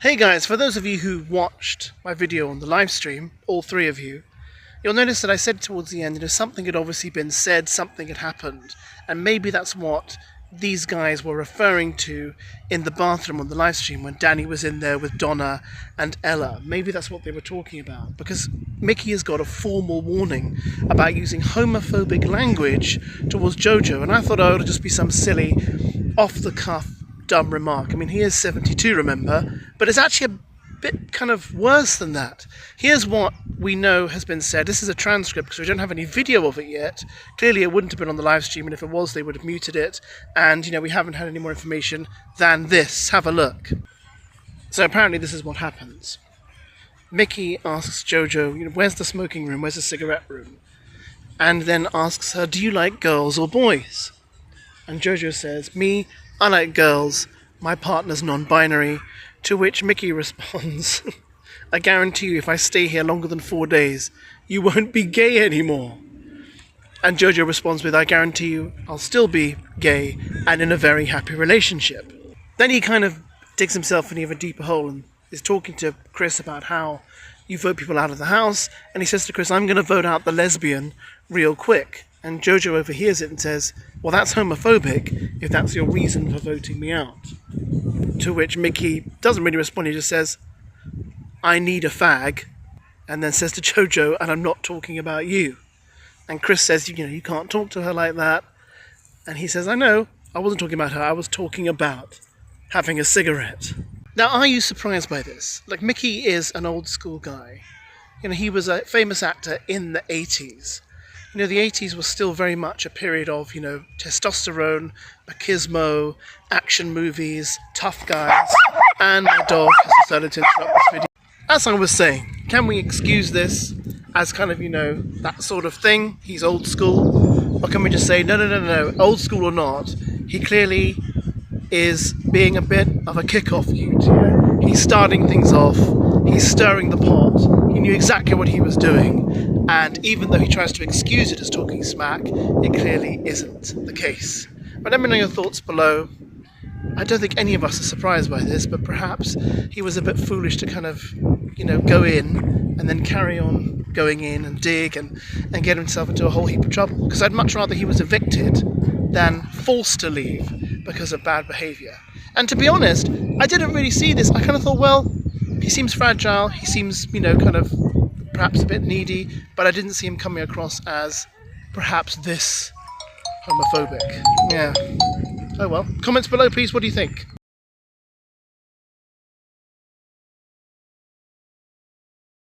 Hey guys, for those of you who watched my video on the live stream, all three of you, you'll notice that I said towards the end, something had obviously been said, something had happened, and maybe that's what these guys were referring to in the bathroom on the live stream when Danny was in there with Donna and Ella. Maybe that's what they were talking about, because Mickey has got a formal warning about using homophobic language towards JoJo, and I thought it would just be some silly, off-the-cuff, dumb remark. I mean, he is 72, remember, but it's actually a bit kind of worse than that. Here's what we know has been said. This is a transcript because we don't have any video of it yet. Clearly it wouldn't have been on the live stream, and if it was they would have muted it, and we haven't had any more information than this. Have a look. So apparently this is what happens. Mickey asks JoJo, where's the smoking room, where's the cigarette room, and then asks her, do you like girls or boys? And JoJo says, me, I like girls, my partner's non-binary, to which Mickey responds, I guarantee you if I stay here longer than 4 days, you won't be gay anymore. And JoJo responds with, I guarantee you I'll still be gay and in a very happy relationship. Then he kind of digs himself in an even deeper hole and is talking to Chris about how you vote people out of the house, and he says to Chris, I'm going to vote out the lesbian real quick. And JoJo overhears it and says, well, that's homophobic if that's your reason for voting me out. To which Mickey doesn't really respond, he just says, I need a fag, and then says to JoJo, and I'm not talking about you. And Chris says, you can't talk to her like that. And he says, I know, I wasn't talking about her, I was talking about having a cigarette. Now, are you surprised by this? Like, Mickey is an old school guy. He was a famous actor in the 80s. The 80s was still very much a period of, testosterone, machismo, action movies, tough guys, and my dog has decided to interrupt this video. As I was saying, can we excuse this as kind of, that sort of thing? He's old school. Or can we just say, no, old school or not, he clearly is being a bit of a kick-off cute. He's starting things off, he's stirring the pot, he knew exactly what he was doing, and even though he tries to excuse it as talking smack, it clearly isn't the case. But let me know your thoughts below. I don't think any of us are surprised by this, but perhaps he was a bit foolish to kind of, go in and then carry on going in and dig and get himself into a whole heap of trouble. Because I'd much rather he was evicted than forced to leave because of bad behaviour. And to be honest, I didn't really see this. I kind of thought, well, he seems fragile, he seems, kind of perhaps a bit needy, but I didn't see him coming across as perhaps this homophobic. Yeah. Oh well. Comments below, please. What do you think?